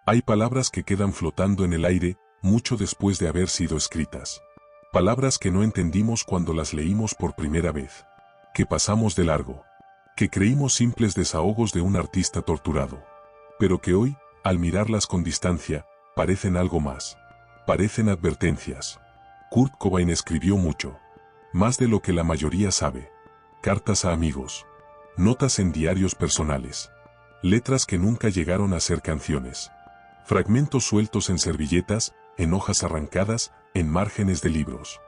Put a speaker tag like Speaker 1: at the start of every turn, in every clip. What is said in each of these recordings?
Speaker 1: Hay palabras que quedan flotando en el aire, mucho después de haber sido escritas. Palabras que no entendimos cuando las leímos por primera vez. Que pasamos de largo. Que creímos simples desahogos de un artista torturado. Pero que hoy, al mirarlas con distancia, parecen algo más. Parecen advertencias. Kurt Cobain escribió mucho. Más de lo que la mayoría sabe. Cartas a amigos. Notas en diarios personales. Letras que nunca llegaron a ser canciones. Fragmentos sueltos en servilletas, en hojas arrancadas, en márgenes de libros.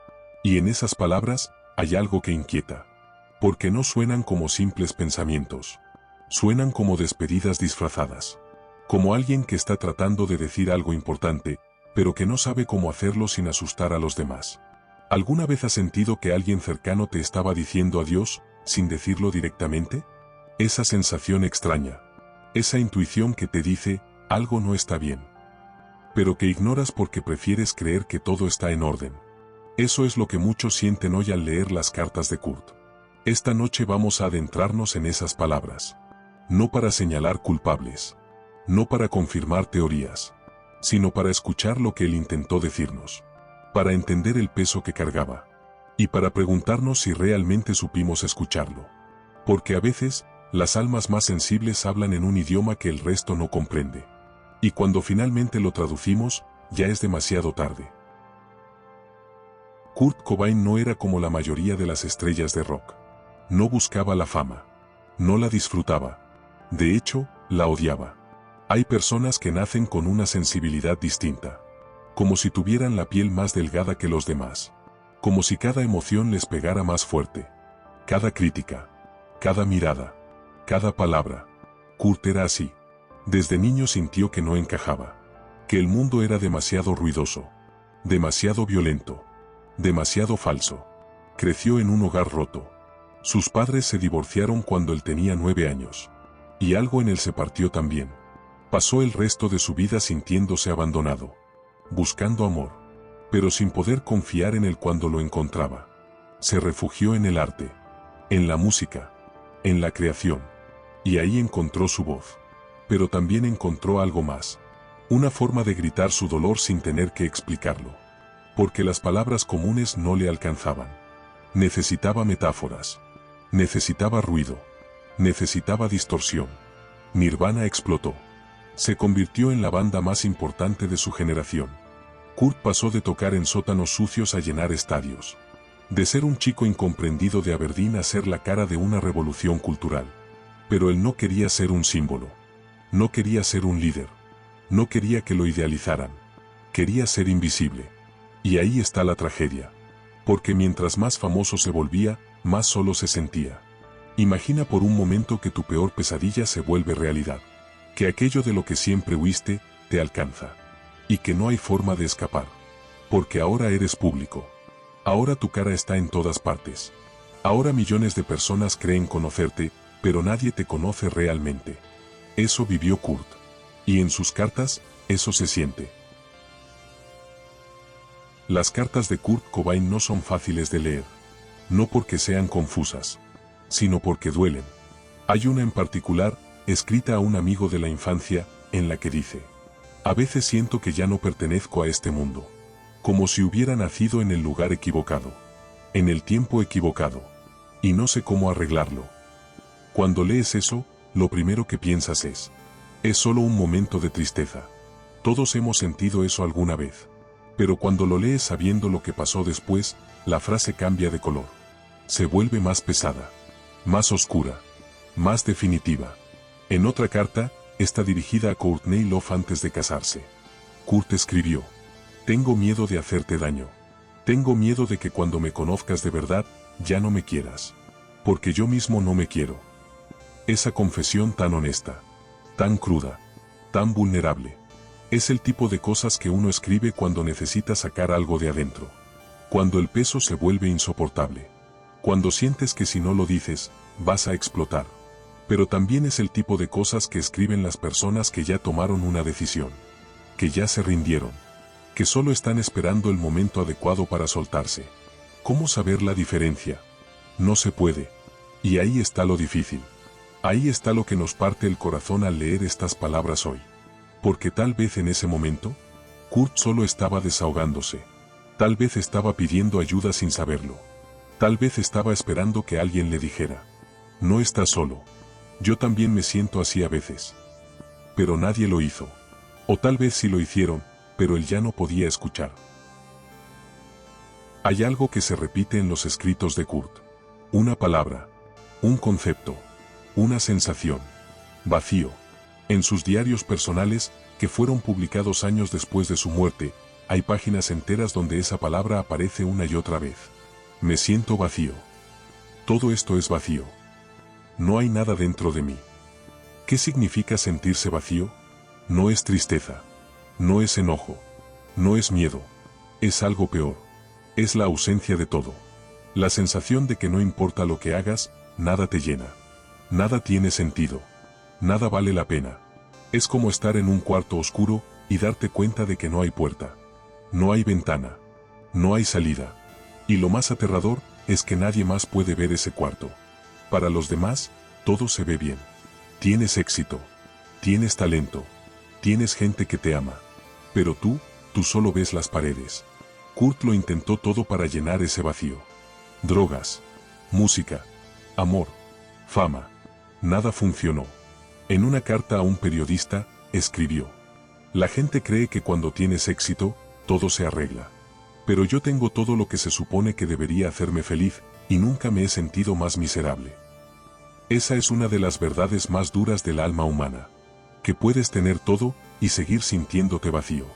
Speaker 1: Y en esas palabras, hay algo que inquieta. Porque no suenan como simples pensamientos. Suenan como despedidas disfrazadas. Como alguien que está tratando de decir algo importante, pero que no sabe cómo hacerlo sin asustar a los demás. ¿Alguna vez has sentido que alguien cercano te estaba diciendo adiós, sin decirlo directamente? Esa sensación extraña. Esa intuición que te dice, algo no está bien. Pero que ignoras porque prefieres creer que todo está en orden. Eso es lo que muchos sienten hoy al leer las cartas de Kurt. Esta noche vamos a adentrarnos en esas palabras. No para señalar culpables. No para confirmar teorías. Sino para escuchar lo que él intentó decirnos. Para entender el peso que cargaba. Y para preguntarnos si realmente supimos escucharlo. Porque a veces, las almas más sensibles hablan en un idioma que el resto no comprende. Y cuando finalmente lo traducimos, ya es demasiado tarde. Kurt Cobain no era como la mayoría de las estrellas de rock. No buscaba la fama. No la disfrutaba. De hecho, la odiaba. Hay personas que nacen con una sensibilidad distinta. Como si tuvieran la piel más delgada que los demás. Como si cada emoción les pegara más fuerte. Cada crítica. Cada mirada. Cada palabra. Kurt era así. Desde niño sintió que no encajaba. Que el mundo era demasiado ruidoso. Demasiado violento. Demasiado falso. Creció en un hogar roto. Sus padres se divorciaron cuando él tenía 9 años. Y algo en él se partió también. Pasó el resto de su vida sintiéndose abandonado. Buscando amor. Pero sin poder confiar en él cuando lo encontraba. Se refugió en el arte. En la música. En la creación. Y ahí encontró su voz. Pero también encontró algo más. Una forma de gritar su dolor sin tener que explicarlo. Porque las palabras comunes no le alcanzaban. Necesitaba metáforas. Necesitaba ruido. Necesitaba distorsión. Nirvana explotó. Se convirtió en la banda más importante de su generación. Kurt pasó de tocar en sótanos sucios a llenar estadios. De ser un chico incomprendido de Aberdeen a ser la cara de una revolución cultural. Pero él no quería ser un símbolo. No quería ser un líder. No quería que lo idealizaran. Quería ser invisible. Y ahí está la tragedia. Porque mientras más famoso se volvía, más solo se sentía. Imagina por un momento que tu peor pesadilla se vuelve realidad. Que aquello de lo que siempre huiste, te alcanza. Y que no hay forma de escapar. Porque ahora eres público. Ahora tu cara está en todas partes. Ahora millones de personas creen conocerte, pero nadie te conoce realmente. Eso vivió Kurt. Y en sus cartas, eso se siente. Las cartas de Kurt Cobain no son fáciles de leer. No porque sean confusas, sino porque duelen. Hay una en particular, escrita a un amigo de la infancia, en la que dice: a veces siento que ya no pertenezco a este mundo. Como si hubiera nacido en el lugar equivocado. En el tiempo equivocado. Y no sé cómo arreglarlo. Cuando lees eso, lo primero que piensas es solo un momento de tristeza. Todos hemos sentido eso alguna vez. Pero cuando lo lees sabiendo lo que pasó después, la frase cambia de color. Se vuelve más pesada. Más oscura. Más definitiva. En otra carta, está dirigida a Courtney Love antes de casarse. Kurt escribió: tengo miedo de hacerte daño. Tengo miedo de que cuando me conozcas de verdad, ya no me quieras. Porque yo mismo no me quiero. Esa confesión tan honesta, tan cruda, tan vulnerable, es el tipo de cosas que uno escribe cuando necesita sacar algo de adentro. Cuando el peso se vuelve insoportable. Cuando sientes que si no lo dices, vas a explotar. Pero también es el tipo de cosas que escriben las personas que ya tomaron una decisión. Que ya se rindieron. Que solo están esperando el momento adecuado para soltarse. ¿Cómo saber la diferencia? No se puede. Y ahí está lo difícil. Ahí está lo que nos parte el corazón al leer estas palabras hoy. Porque tal vez en ese momento, Kurt solo estaba desahogándose. Tal vez estaba pidiendo ayuda sin saberlo. Tal vez estaba esperando que alguien le dijera: no estás solo. Yo también me siento así a veces. Pero nadie lo hizo. O tal vez sí lo hicieron, pero él ya no podía escuchar. Hay algo que se repite en los escritos de Kurt. Una palabra, un concepto, una sensación. Vacío. En sus diarios personales, que fueron publicados años después de su muerte, hay páginas enteras donde esa palabra aparece una y otra vez. Me siento vacío. Todo esto es vacío. No hay nada dentro de mí. ¿Qué significa sentirse vacío? No es tristeza. No es enojo. No es miedo. Es algo peor. Es la ausencia de todo. La sensación de que no importa lo que hagas, nada te llena. Nada tiene sentido. Nada vale la pena. Es como estar en un cuarto oscuro y darte cuenta de que no hay puerta. No hay ventana. No hay salida. Y lo más aterrador es que nadie más puede ver ese cuarto. Para los demás, todo se ve bien. Tienes éxito. Tienes talento. Tienes gente que te ama. Pero tú solo ves las paredes. Kurt lo intentó todo para llenar ese vacío. Drogas, música, amor, fama. Nada funcionó. En una carta a un periodista, escribió: la gente cree que cuando tienes éxito, todo se arregla. Pero yo tengo todo lo que se supone que debería hacerme feliz, y nunca me he sentido más miserable. Esa es una de las verdades más duras del alma humana. Que puedes tener todo, y seguir sintiéndote vacío.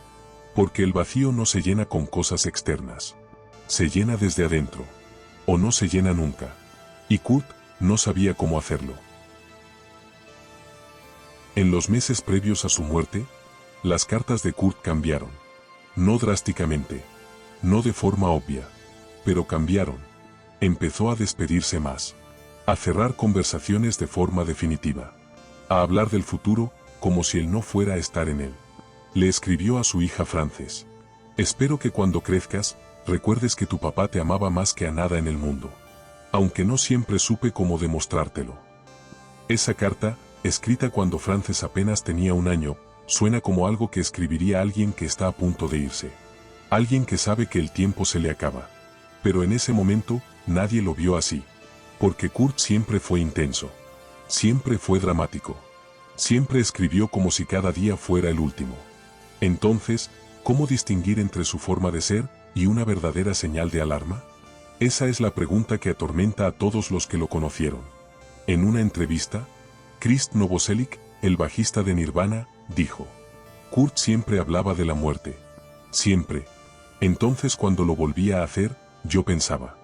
Speaker 1: Porque el vacío no se llena con cosas externas. Se llena desde adentro. O no se llena nunca. Y Kurt no sabía cómo hacerlo. En los meses previos a su muerte, las cartas de Kurt cambiaron. No drásticamente. No de forma obvia. Pero cambiaron. Empezó a despedirse más. A cerrar conversaciones de forma definitiva. A hablar del futuro, como si él no fuera a estar en él. Le escribió a su hija Frances: espero que cuando crezcas, recuerdes que tu papá te amaba más que a nada en el mundo. Aunque no siempre supe cómo demostrártelo. Esa carta, escrita cuando Frances apenas tenía 1 año, suena como algo que escribiría alguien que está a punto de irse. Alguien que sabe que el tiempo se le acaba. Pero en ese momento, nadie lo vio así. Porque Kurt siempre fue intenso. Siempre fue dramático. Siempre escribió como si cada día fuera el último. Entonces, ¿cómo distinguir entre su forma de ser y una verdadera señal de alarma? Esa es la pregunta que atormenta a todos los que lo conocieron. En una entrevista, Krist Novoselic, el bajista de Nirvana, dijo: Kurt siempre hablaba de la muerte. Siempre. Entonces cuando lo volvía a hacer, yo pensaba: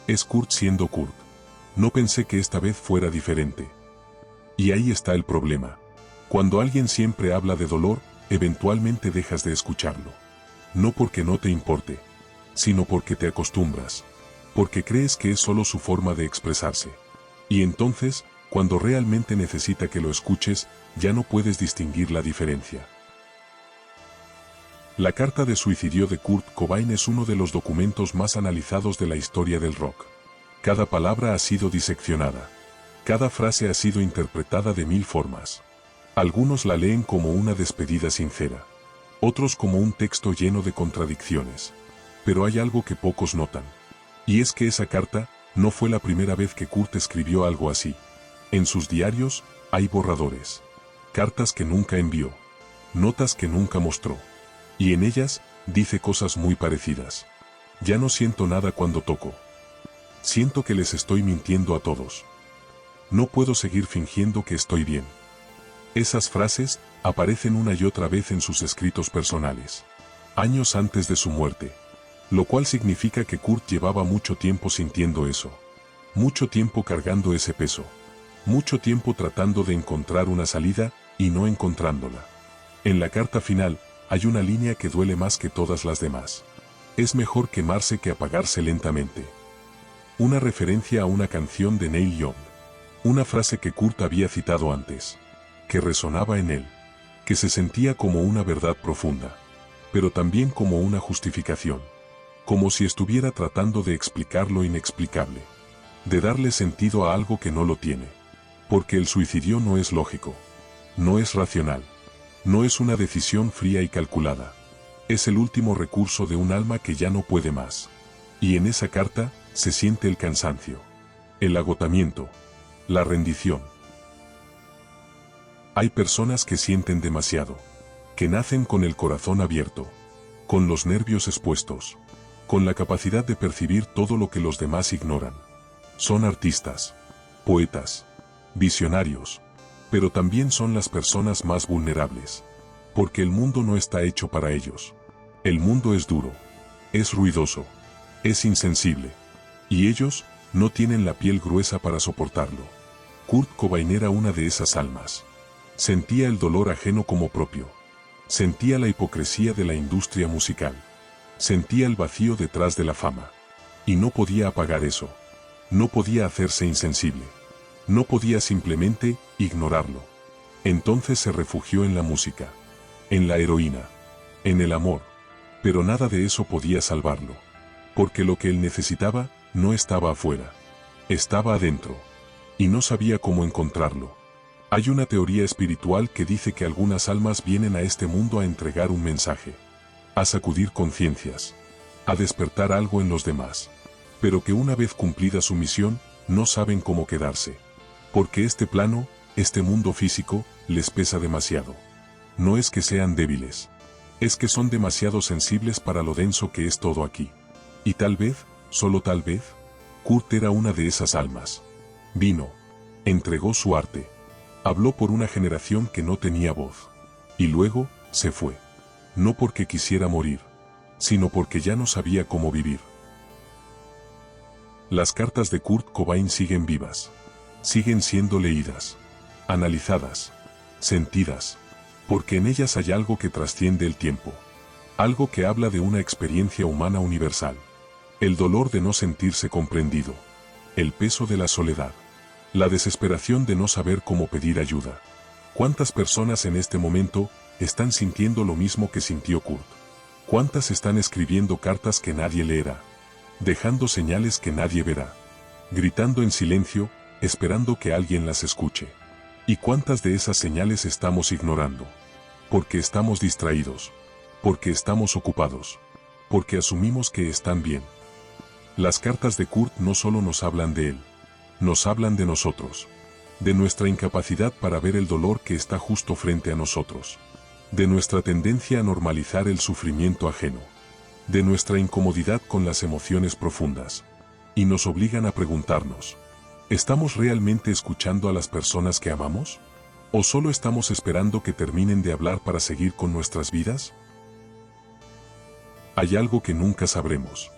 Speaker 1: es Kurt siendo Kurt. No pensé que esta vez fuera diferente. Y ahí está el problema. Cuando alguien siempre habla de dolor, eventualmente dejas de escucharlo. No porque no te importe, sino porque te acostumbras. Porque crees que es solo su forma de expresarse. Y entonces, cuando realmente necesita que lo escuches, ya no puedes distinguir la diferencia. La carta de suicidio de Kurt Cobain es uno de los documentos más analizados de la historia del rock. Cada palabra ha sido diseccionada. Cada frase ha sido interpretada de 1000 formas. Algunos la leen como una despedida sincera. Otros como un texto lleno de contradicciones. Pero hay algo que pocos notan. Y es que esa carta no fue la primera vez que Kurt escribió algo así. En sus diarios hay borradores. Cartas que nunca envió. Notas que nunca mostró. Y en ellas dice cosas muy parecidas. Ya no siento nada cuando toco. Siento que les estoy mintiendo a todos. No puedo seguir fingiendo que estoy bien. Esas frases aparecen una y otra vez en sus escritos personales. Años antes de su muerte. Lo cual significa que Kurt llevaba mucho tiempo sintiendo eso. Mucho tiempo cargando ese peso. Mucho tiempo tratando de encontrar una salida y no encontrándola. En la carta final, hay una línea que duele más que todas las demás. Es mejor quemarse que apagarse lentamente. Una referencia a una canción de Neil Young. Una frase que Kurt había citado antes. Que resonaba en él. Que se sentía como una verdad profunda. Pero también como una justificación. Como si estuviera tratando de explicar lo inexplicable. De darle sentido a algo que no lo tiene. Porque el suicidio no es lógico. No es racional. No es una decisión fría y calculada. Es el último recurso de un alma que ya no puede más. Y en esa carta se siente el cansancio, el agotamiento, la rendición. Hay personas que sienten demasiado, que nacen con el corazón abierto, con los nervios expuestos, con la capacidad de percibir todo lo que los demás ignoran. Son artistas, poetas, visionarios, pero también son las personas más vulnerables, porque el mundo no está hecho para ellos. El mundo es duro, es ruidoso, es insensible, y ellos no tienen la piel gruesa para soportarlo. Kurt Cobain era una de esas almas. Sentía el dolor ajeno como propio. Sentía la hipocresía de la industria musical. Sentía el vacío detrás de la fama. Y no podía apagar eso. No podía hacerse insensible. No podía simplemente ignorarlo. Entonces se refugió en la música, en la heroína, en el amor. Pero nada de eso podía salvarlo. Porque lo que él necesitaba no estaba afuera. Estaba adentro. Y no sabía cómo encontrarlo. Hay una teoría espiritual que dice que algunas almas vienen a este mundo a entregar un mensaje, a sacudir conciencias, a despertar algo en los demás, pero que una vez cumplida su misión, no saben cómo quedarse, porque este plano, este mundo físico, les pesa demasiado. No es que sean débiles, es que son demasiado sensibles para lo denso que es todo aquí. Y tal vez, solo tal vez, Kurt era una de esas almas. Vino, entregó su arte. Habló por una generación que no tenía voz. Y luego, se fue. No porque quisiera morir, sino porque ya no sabía cómo vivir. Las cartas de Kurt Cobain siguen vivas. Siguen siendo leídas, analizadas, sentidas, porque en ellas hay algo que trasciende el tiempo. Algo que habla de una experiencia humana universal. El dolor de no sentirse comprendido. El peso de la soledad. La desesperación de no saber cómo pedir ayuda. ¿Cuántas personas en este momento están sintiendo lo mismo que sintió Kurt? ¿Cuántas están escribiendo cartas que nadie leerá? Dejando señales que nadie verá. Gritando en silencio, esperando que alguien las escuche. ¿Y cuántas de esas señales estamos ignorando? Porque estamos distraídos. Porque estamos ocupados. Porque asumimos que están bien. Las cartas de Kurt no solo nos hablan de él. Nos hablan de nosotros, de nuestra incapacidad para ver el dolor que está justo frente a nosotros, de nuestra tendencia a normalizar el sufrimiento ajeno, de nuestra incomodidad con las emociones profundas, y nos obligan a preguntarnos, ¿estamos realmente escuchando a las personas que amamos? ¿O solo estamos esperando que terminen de hablar para seguir con nuestras vidas? Hay algo que nunca sabremos,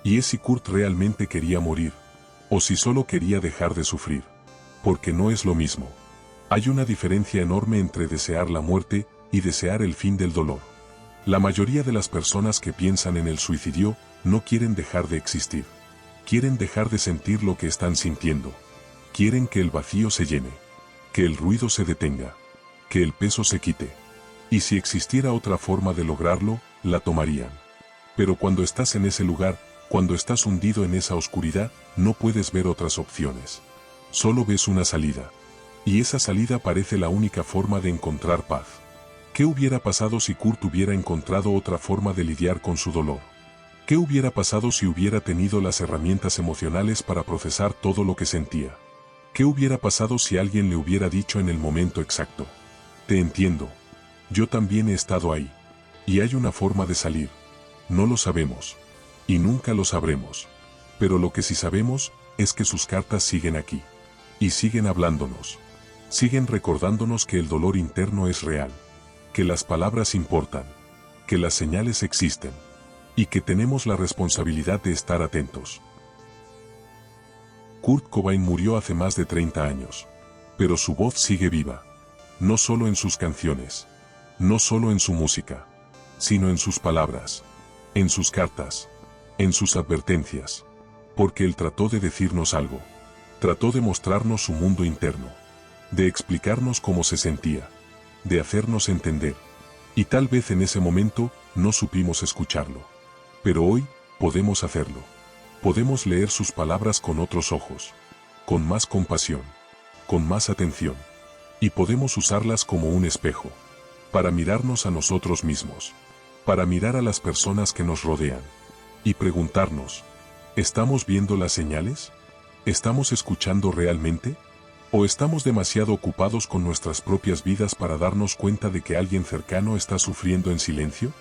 Speaker 1: y es si Kurt realmente quería morir, o si solo quería dejar de sufrir, porque no es lo mismo. Hay una diferencia enorme entre desear la muerte y desear el fin del dolor. La mayoría de las personas que piensan en el suicidio no quieren dejar de existir. Quieren dejar de sentir lo que están sintiendo. Quieren que el vacío se llene, que el ruido se detenga, que el peso se quite. Y si existiera otra forma de lograrlo, la tomarían. Pero cuando estás en ese lugar, cuando estás hundido en esa oscuridad, no puedes ver otras opciones. Solo ves una salida. Y esa salida parece la única forma de encontrar paz. ¿Qué hubiera pasado si Kurt hubiera encontrado otra forma de lidiar con su dolor? ¿Qué hubiera pasado si hubiera tenido las herramientas emocionales para procesar todo lo que sentía? ¿Qué hubiera pasado si alguien le hubiera dicho en el momento exacto? Te entiendo. Yo también he estado ahí. Y hay una forma de salir. No lo sabemos. Y nunca lo sabremos. Pero lo que sí sabemos es que sus cartas siguen aquí. Y siguen hablándonos. Siguen recordándonos que el dolor interno es real. Que las palabras importan. Que las señales existen. Y que tenemos la responsabilidad de estar atentos. Kurt Cobain murió hace más de 30 años. Pero su voz sigue viva. No solo en sus canciones. No solo en su música. Sino en sus palabras. En sus cartas. En sus advertencias, porque él trató de decirnos algo, trató de mostrarnos su mundo interno, de explicarnos cómo se sentía, de hacernos entender, y tal vez en ese momento no supimos escucharlo. Pero hoy, podemos hacerlo. Podemos leer sus palabras con otros ojos, con más compasión, con más atención, y podemos usarlas como un espejo, para mirarnos a nosotros mismos, para mirar a las personas que nos rodean y preguntarnos, ¿estamos viendo las señales? ¿Estamos escuchando realmente? ¿O estamos demasiado ocupados con nuestras propias vidas para darnos cuenta de que alguien cercano está sufriendo en silencio?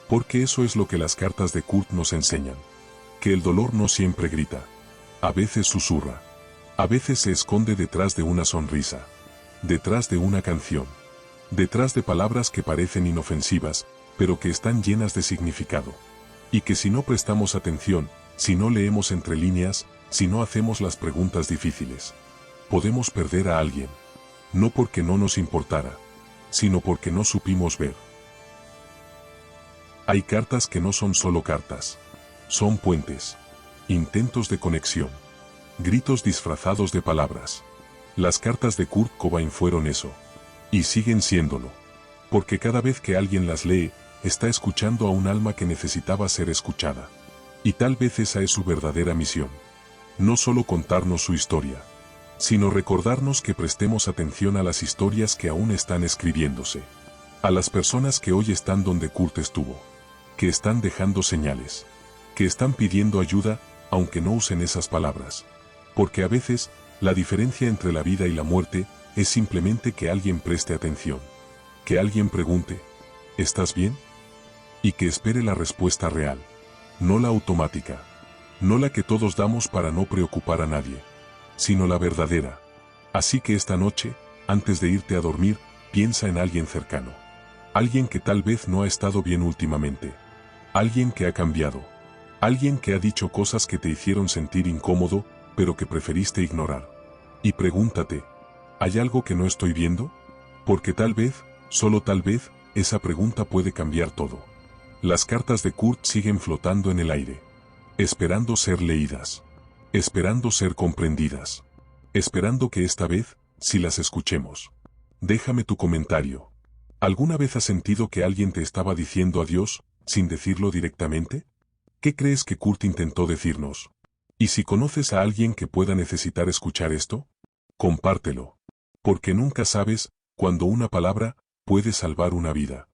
Speaker 1: Porque eso es lo que las cartas de Kurt nos enseñan, que el dolor no siempre grita, a veces susurra, a veces se esconde detrás de una sonrisa, detrás de una canción, detrás de palabras que parecen inofensivas, pero que están llenas de significado. Y que si no prestamos atención, si no leemos entre líneas, si no hacemos las preguntas difíciles, podemos perder a alguien, no porque no nos importara, sino porque no supimos ver. Hay cartas que no son solo cartas, son puentes, intentos de conexión, gritos disfrazados de palabras. Las cartas de Kurt Cobain fueron eso, y siguen siéndolo, porque cada vez que alguien las lee, está escuchando a un alma que necesitaba ser escuchada. Y tal vez esa es su verdadera misión. No solo contarnos su historia, sino recordarnos que prestemos atención a las historias que aún están escribiéndose. A las personas que hoy están donde Kurt estuvo, que están dejando señales, que están pidiendo ayuda, aunque no usen esas palabras. Porque a veces, la diferencia entre la vida y la muerte es simplemente que alguien preste atención, que alguien pregunte, ¿estás bien? Y que espere la respuesta real, no la automática, no la que todos damos para no preocupar a nadie, sino la verdadera. Así que esta noche, antes de irte a dormir, piensa en alguien cercano, alguien que tal vez no ha estado bien últimamente, alguien que ha cambiado, alguien que ha dicho cosas que te hicieron sentir incómodo, pero que preferiste ignorar. Y pregúntate, ¿hay algo que no estoy viendo? Porque tal vez, solo tal vez, esa pregunta puede cambiar todo. Las cartas de Kurt siguen flotando en el aire, esperando ser leídas, esperando ser comprendidas, esperando que esta vez, si las escuchemos. Déjame tu comentario. ¿Alguna vez has sentido que alguien te estaba diciendo adiós, sin decirlo directamente? ¿Qué crees que Kurt intentó decirnos? ¿Y si conoces a alguien que pueda necesitar escuchar esto? Compártelo. Porque nunca sabes cuándo una palabra puede salvar una vida.